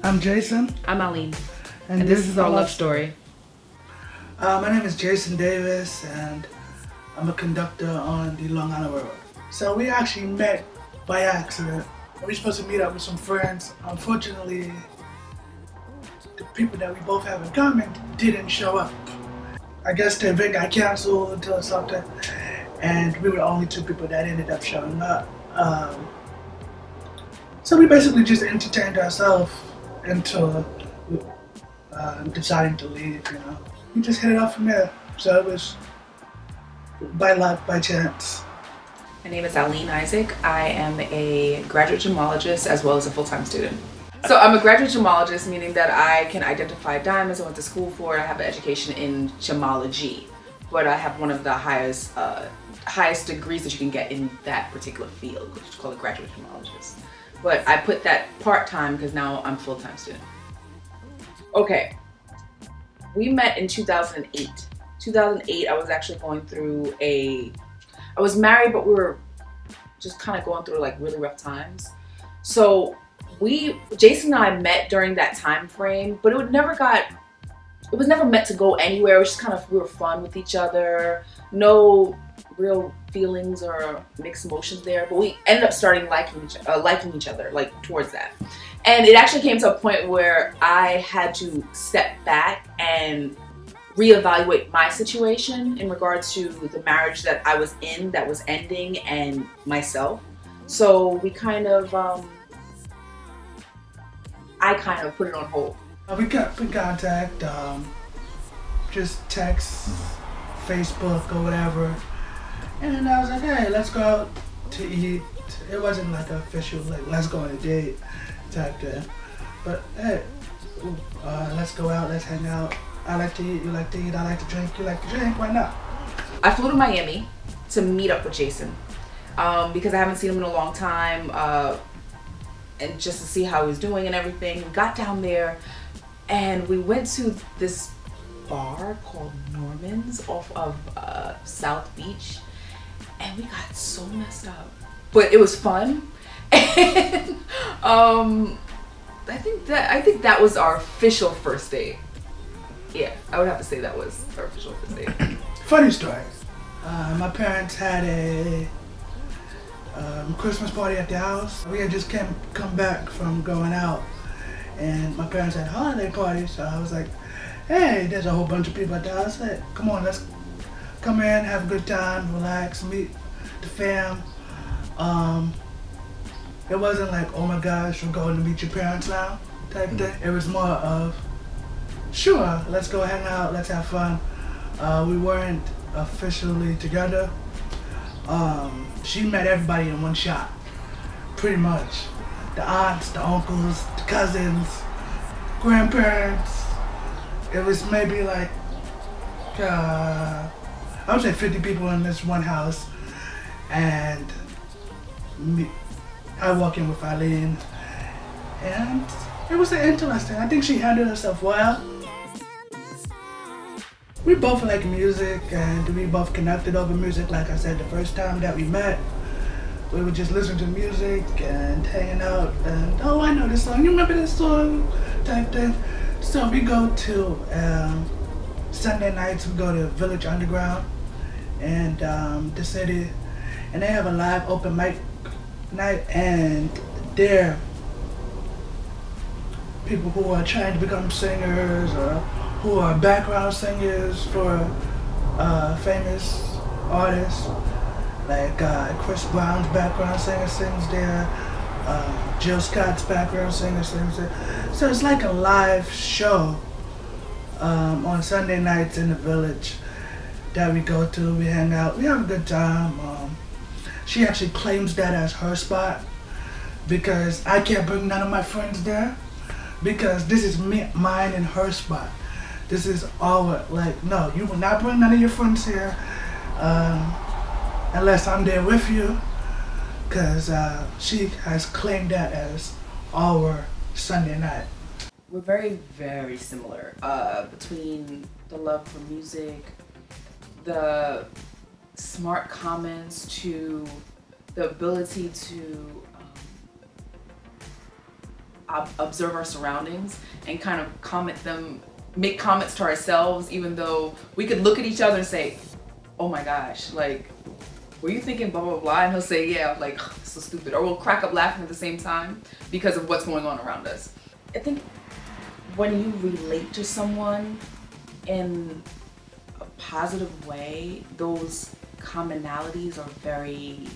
I'm Jason. I'm Allean. And this is our love story. My name is Jason Davis and I'm a conductor on the Long Island Railroad. So we actually met by accident. We were supposed to meet up with some friends. Unfortunately, the people that we both have in common didn't show up. I guess the event got canceled or something, and we were the only two people that ended up showing up. So we basically just entertained ourselves until deciding to leave, you know. We just hit it off from there. So it was by luck, by chance. My name is Allean Isaac. I am a graduate gemologist as well as a full-time student. So I'm a graduate gemologist, meaning that I can identify diamonds. I went to school for it. I have an education in gemology, but I have one of the highest degrees that you can get in that particular field, which is called a graduate gemologist. But I put that part-time because now I'm a full-time student. Okay, we met in 2008. 2008, I was actually going through I was married, but we were just kind of going through like really rough times. So Jason and I met during that time frame, but it was never meant to go anywhere. It was just kind of, we were fun with each other. No real feelings or mixed emotions there, but we ended up starting liking each other, like towards that. And it actually came to a point where I had to step back and reevaluate my situation in regards to the marriage that I was in that was ending and myself. So we kind of, I kind of put it on hold. We got in contact, just text, Facebook or whatever. And I was like, hey, let's go out to eat. It wasn't like an official, like, let's go on a date type thing. But hey, let's go out, let's hang out. I like to eat, you like to eat, I like to drink, you like to drink, why not? I flew to Miami to meet up with Jason because I haven't seen him in a long time and just to see how he was doing and everything. We got down there and we went to this bar called Norman's off of South Beach, and we got so messed up. But it was fun. And I think that was our official first date. Yeah, I would have to say that was our official first date. Funny story. My parents had a Christmas party at the house. We had just come back from going out, and my parents had a holiday party, so I was like, hey, there's a whole bunch of people at the house. Hey, come on, let's come in, have a good time, relax, meet the fam. It wasn't like, oh my gosh, we're going to meet your parents now type thing. It was more of, sure, let's go hang out, let's have fun. We weren't officially together. She met everybody in one shot, pretty much. The aunts, the uncles, the cousins, grandparents. It was maybe like, I would say 50 people in this one house. And I walk in with Allean, and it was interesting. I think she handled herself well. We both like music, and we both connected over music. Like I said, the first time that we met, we would just listen to music and hanging out, and oh, I know this song, you remember this song, type thing. So we go to, Sunday nights, we go to Village Underground and the city, and they have a live open mic night, and there people who are trying to become singers or who are background singers for famous artists, like Chris Brown's background singer sings there, Jill Scott's background singer sings there. So it's like a live show on Sunday nights in the Village that we go to. We hang out, we have a good time. She actually claims that as her spot because I can't bring none of my friends there because this is mine and her spot. This is our, like, no, you will not bring none of your friends here unless I'm there with you, because she has claimed that as our Sunday night. We're very, very similar between the love for music, the smart comments, to the ability to observe our surroundings and kind of make comments to ourselves, even though we could look at each other and say, oh my gosh, like, were you thinking blah, blah, blah? And he'll say, yeah, like, this is so stupid. Or we'll crack up laughing at the same time because of what's going on around us. I think when you relate to someone in a positive way, those commonalities are very,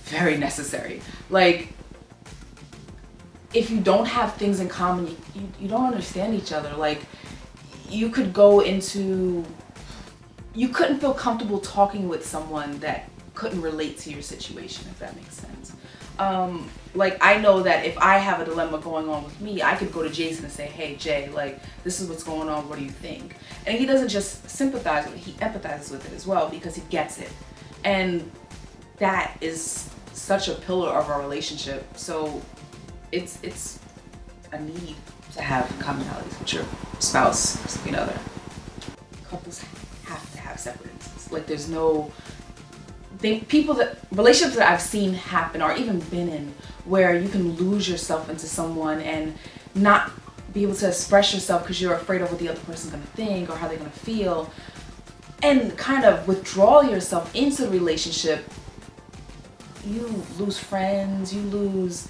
very necessary. Like, if you don't have things in common, you don't understand each other. Like, you could go into, you couldn't feel comfortable talking with someone that couldn't relate to your situation, if that makes sense. Like, I know that if I have a dilemma going on with me, I could go to Jason and say, hey Jay, like, this is what's going on, what do you think? And he doesn't just sympathize with it, he empathizes with it as well, because he gets it. And that is such a pillar of our relationship. So it's a need to have commonalities with your spouse, significant other. Couples have to have separateness. Like, there's no relationships that I've seen happen or even been in where you can lose yourself into someone and not be able to express yourself because you're afraid of what the other person's gonna think or how they're gonna feel, and kind of withdraw yourself into the relationship. You lose friends, you lose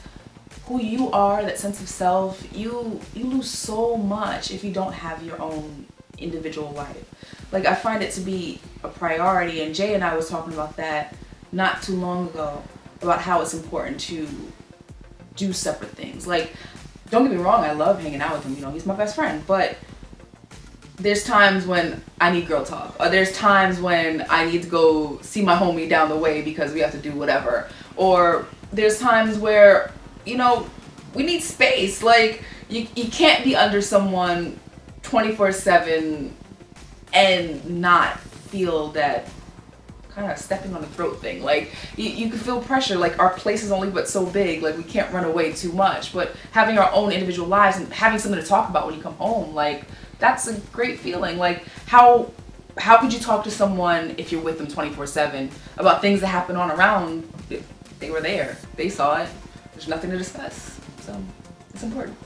who you are, that sense of self. You lose so much if you don't have your own individual life. Like, I find it to be a priority, and Jay and I was talking about that not too long ago, about how it's important to do separate things. Like, don't get me wrong, I love hanging out with him, you know, he's my best friend, but there's times when I need girl talk, or there's times when I need to go see my homie down the way because we have to do whatever, or there's times where, you know, we need space. Like, you can't be under someone 24/7 and not feel that kind of stepping on the throat thing. Like, you can feel pressure. Like, our place is only but so big. Like, we can't run away too much. But having our own individual lives and having something to talk about when you come home, like, that's a great feeling. Like, how could you talk to someone if you're with them 24/7 about things that happen on around? They were there. They saw it. There's nothing to discuss. So it's important.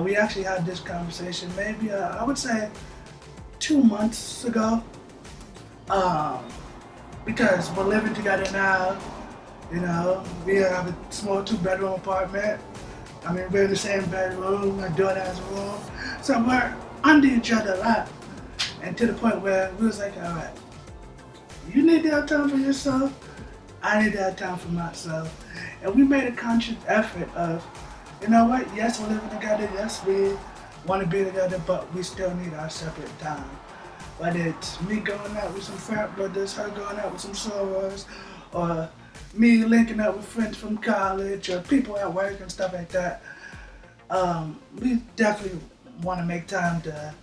We actually had this conversation maybe, I would say 2 months ago. Because we're living together now, you know, we have a small 2-bedroom apartment. I mean, we're in the same bedroom, my daughter has a room. So we're under each other a lot. And to the point where we was like, all right, you need to have time for yourself, I need to have time for myself. And we made a conscious effort of, you know what, yes, we're living together, yes, we want to be together, but we still need our separate time. Whether it's me going out with some frat brothers, her going out with some sorors, or me linking up with friends from college, or people at work and stuff like that. We definitely want to make time to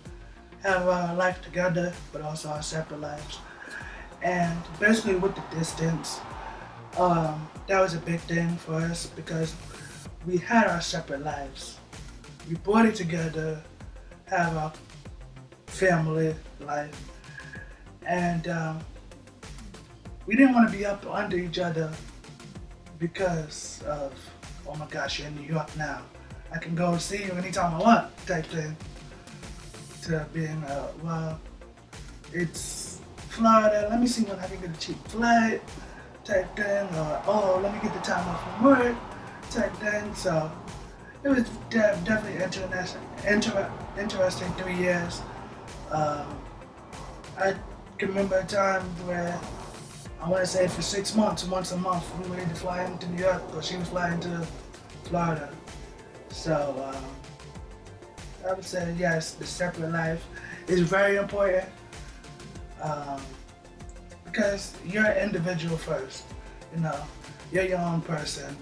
have our life together, but also our separate lives. And basically with the distance, that was a big thing for us because we had our separate lives. We brought it together, have our family life, and we didn't want to be up under each other because of, oh my gosh, you're in New York now, I can go see you anytime I want type thing, to being well, it's Florida, let me see when I can get a cheap flight type thing, or oh, let me get the time off from work type thing. So it was definitely interesting 3 years. I can remember a time where, I want to say for 6 months, once a month, we were either flying to New York or she was flying to Florida. So I would say yes, the separate life is very important because you're an individual first, you know, you're your own person.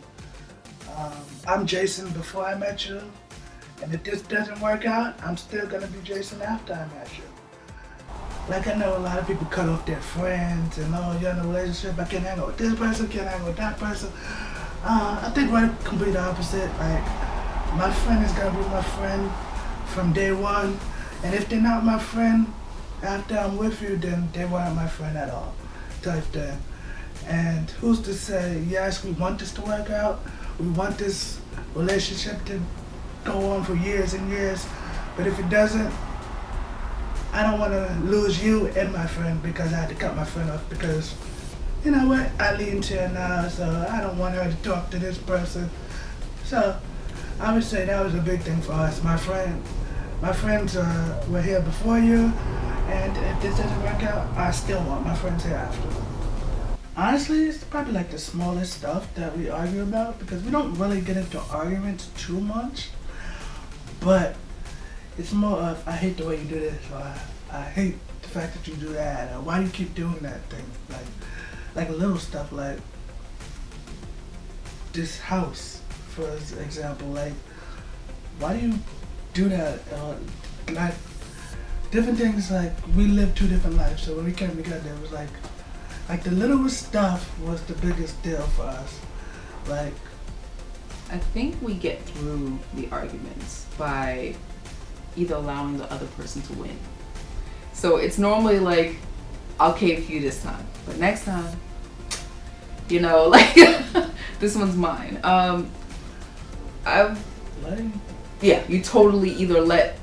I'm Jason before I met you, and if this doesn't work out, I'm still gonna be Jason after I met you. Like, I know a lot of people cut off their friends and, oh, you're in a relationship, I can't hang out with this person, can't hang out with that person. I think we're the complete opposite. Like, my friend is gonna be my friend from day one, and if they're not my friend after I'm with you, then they weren't my friend at all, type thing. And who's to say, yes, we want this to work out, we want this relationship to go on for years and years. But if it doesn't, I don't want to lose you and my friend because I had to cut my friend off because, you know what, Allean's here now, so I don't want her to talk to this person. So I would say that was a big thing for us. My friends were here before you, and if this doesn't work out, I still want my friends here after. Honestly, it's probably like the smallest stuff that we argue about because we don't really get into arguments too much, but it's more of, I hate the way you do this, or I hate the fact that you do that, or why do you keep doing that thing? Like little stuff like this house, for example, like, why do you do that? Like, different things, like, we live two different lives, so when we came together, it was like the littlest stuff was the biggest deal for us. Like, I think we get through the arguments by either allowing the other person to win. So it's normally like, I'll cave for you this time, but next time, you know, like, this one's mine. Yeah, you totally either let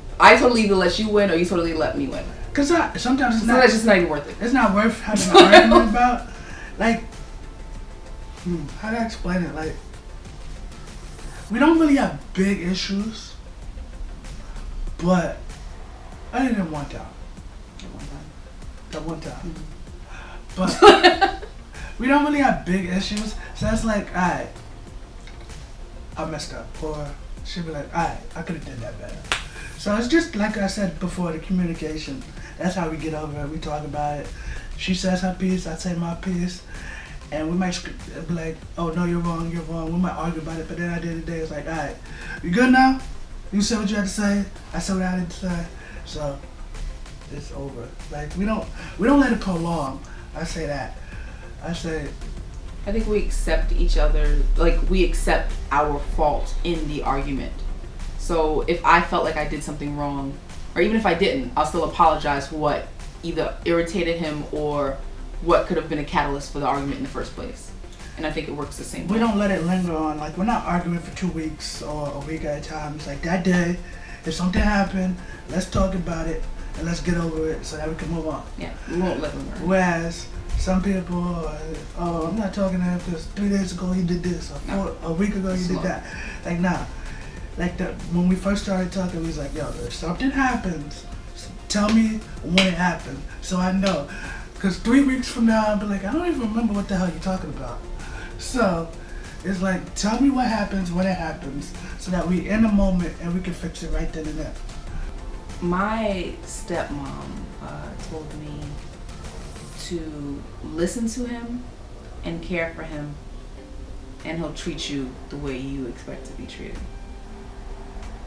you win or you totally let me win. Cause sometimes it's just not even worth it. It's not worth having an argument about. Like, how do I explain it? Like, we don't really have big issues, but I didn't one time. That one time. But we don't really have big issues, so that's like, alright, I messed up, or she'll be like, alright, I could have done that better. So it's just like I said before, the communication. That's how we get over it. We talk about it. She says her piece, I say my piece, and we might be like, oh no, you're wrong, you're wrong. We might argue about it, but then at the end of the day, it's like, alright, you good now? You said what you had to say. I said what I had to say. So it's over. Like, we don't let it prolong. I say that. I think we accept each other, like, we accept our fault in the argument. So if I felt like I did something wrong, or even if I didn't, I'll still apologize for what either irritated him or what could have been a catalyst for the argument in the first place. And I think it works the same way. We don't let it linger on. Like, we're not arguing for 2 weeks or a week at a time. It's like, that day, if something happened, let's talk about it and let's get over it so that we can move on. Yeah, we won't let them learn. Whereas some people, oh, I'm not talking to him because 3 days ago he did this, or a week ago he did that. Like, nah. Like, when we first started talking, we was like, yo, if something happens, tell me when it happened so I know. Because 3 weeks from now, I'll be like, I don't even remember what the hell you're talking about. So it's like, tell me what happens when it happens so that we in the moment and we can fix it right then and there. My stepmom told me to listen to him and care for him, and he'll treat you the way you expect to be treated.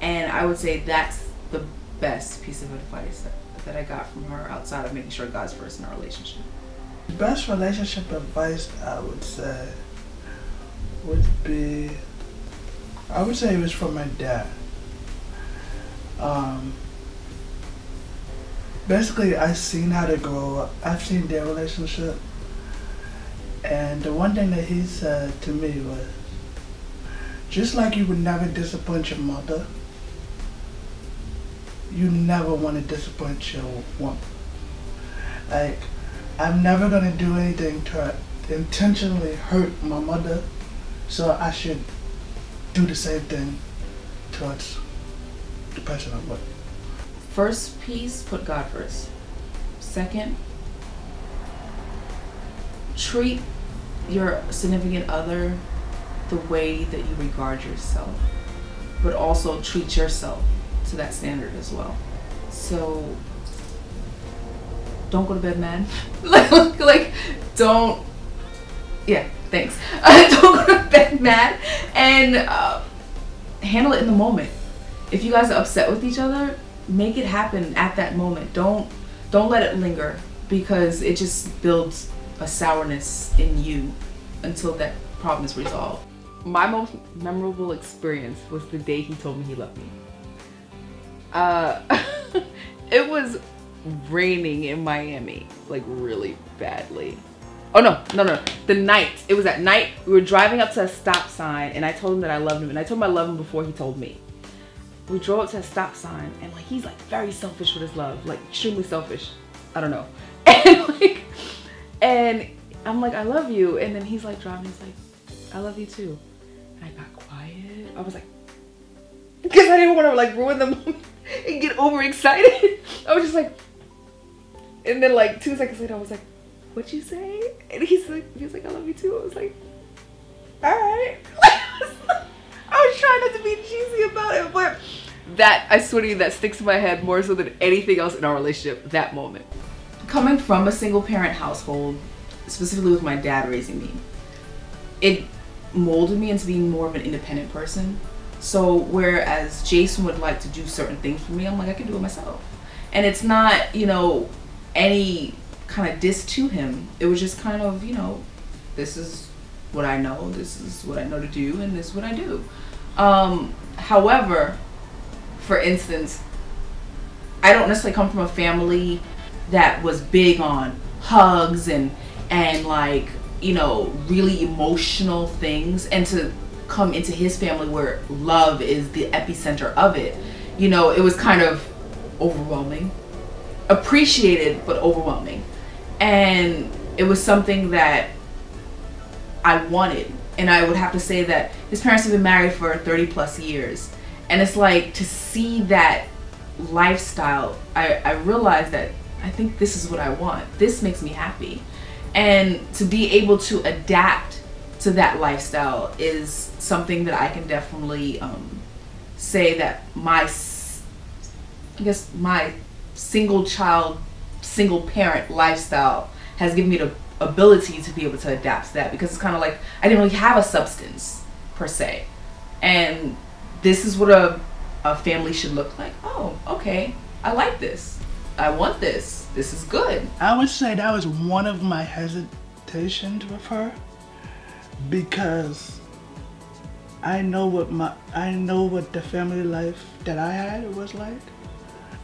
And I would say that's the best piece of advice that I got from her, outside of making sure God's first in our relationship. The best relationship advice, I would say, would be, I would say it was from my dad. Basically, I've seen how they grow up. I've seen their relationship. And the one thing that he said to me was, just like you would never disappoint your mother, you never want to disappoint your woman. Like, I'm never going to do anything to intentionally hurt my mother, so I should do the same thing towards the person I'm with. First piece, put God first. Second, treat your significant other the way that you regard yourself, but also treat yourself to that standard as well. So don't go to bed mad. like don't, yeah, thanks. Don't go to bed mad, and handle it in the moment. If you guys are upset with each other, make it happen at that moment. Don't let it linger, because it just builds a sourness in you until that problem is resolved. My most memorable experience was the day he told me he loved me. It was raining in Miami, like really badly. Oh no. The night. It was at night. We were driving up to a stop sign and I told him that I loved him. And I told him I loved him before he told me. We drove up to a stop sign and like he's like very selfish with his love. Like extremely selfish. I don't know. And I'm like, I love you. And then he's like driving, he's like, I love you too. And I got quiet. I was like, because I didn't want to like ruin the moment and get overexcited. I was just like, and then like 2 seconds later I was like, what'd you say? And he was like, I love you too. I was like, all right. I was trying not to be cheesy about it, but that, I swear to you, that sticks in my head more so than anything else in our relationship, that moment. Coming from a single parent household, specifically with my dad raising me, it molded me into being more of an independent person. So whereas Jason would like to do certain things for me, I'm like, I can do it myself. And it's not, you know, any kind of diss to him. It was just kind of, you know, this is what I know, this is what I know to do, and this is what I do. However, for instance, I don't necessarily come from a family that was big on hugs and like, you know, really emotional things, and to come into his family where love is the epicenter of it, you know, it was kind of overwhelming. Appreciated, but overwhelming. And it was something that I wanted. And I would have to say that his parents have been married for 30 plus years. And it's like, to see that lifestyle, I realized that I think this is what I want. This makes me happy. And to be able to adapt to that lifestyle is something that I can definitely say that my single child, single parent lifestyle has given me the ability to be able to adapt to that, because it's kind of like I didn't really have a substance per se, and this is what a family should look like. Oh, okay, I like this, I want this, this is good. I would say that was one of my hesitations with her, because I know what the family life that I had was like.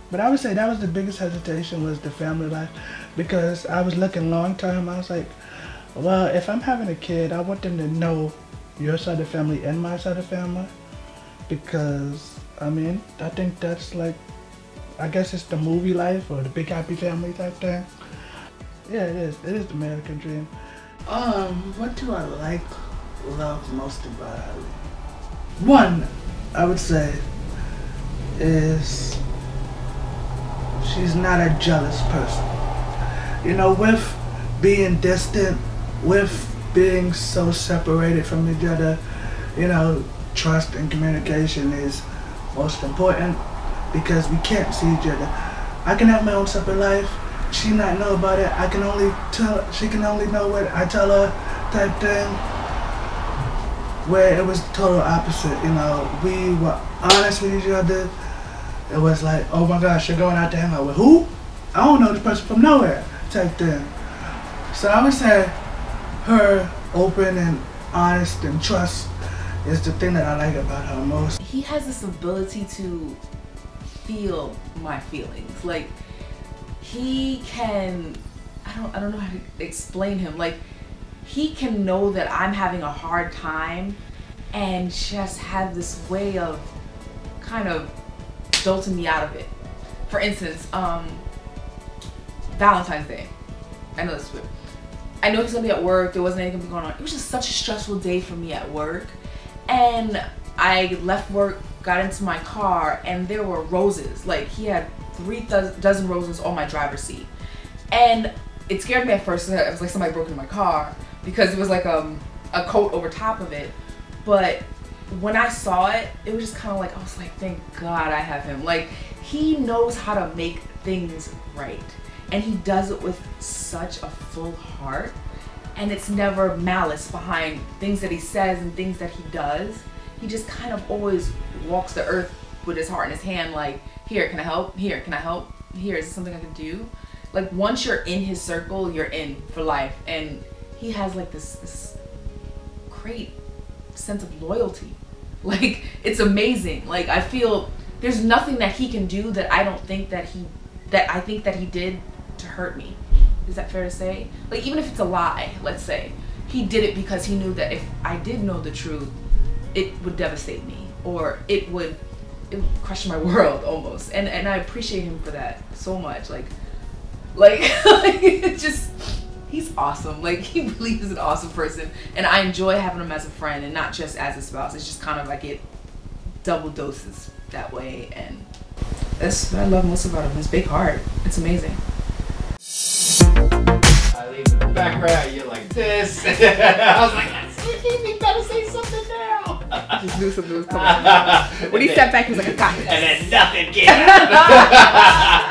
But I would say that was the biggest hesitation, was the family life, because I was looking long term. I was like, well, if I'm having a kid, I want them to know your side of the family and my side of the family, because I mean, I think that's like, I guess it's the movie life or the big happy family type thing. Yeah, it is the American dream. What do I love most about Allean? One, I would say, is she's not a jealous person. You know, with being distant, with being so separated from each other, you know, trust and communication is most important, because we can't see each other. I can have my own separate life, she not know about it. I can only tell, she can only know what I tell her, type thing. Where it was total opposite, you know, we were honest with each other. It was like, oh my gosh, you're going out to hang out with who? I don't know this person from nowhere, type thing. So I would say her open and honest and trust is the thing that I like about her most. He has this ability to feel my feelings. Like, he can, I don't know how to explain him. Like, he can know that I'm having a hard time and just have this way of kind of jolting me out of it. For instance, Valentine's Day. I know this is weird. I know he's gonna be at work, there wasn't anything going on. It was just such a stressful day for me at work. And I left work, got into my car, and there were roses. Like, he had 3 dozen roses on my driver's seat. And it scared me at first. It was like somebody broke into my car, because it was like a coat over top of it. But when I saw it, it was just kind of like, I was like, thank God I have him. Like, he knows how to make things right. And he does it with such a full heart. And it's never malice behind things that he says and things that he does. He just kind of always walks the earth with his heart in his hand, like, here, can I help? Here, can I help? Here, is this something I can do? Like, once you're in his circle, you're in for life. And he has like this great sense of loyalty. Like, it's amazing. Like, I feel there's nothing that he can do that I don't think that I think that he did to hurt me. Is that fair to say? Like, even if it's a lie, let's say, he did it because he knew that if I did know the truth, it would devastate me, or it would crush my world almost. And I appreciate him for that so much. Like it's just, he's awesome. Like, he really is an awesome person, and I enjoy having him as a friend and not just as a spouse. It's just kind of like it double doses that way, and that's what I love most about him, his big heart. It's amazing. I leave in the background, you're like this. I was like, he better say something now. Just knew something was coming. When he stepped back, he was like, I got this. And then nothing came out.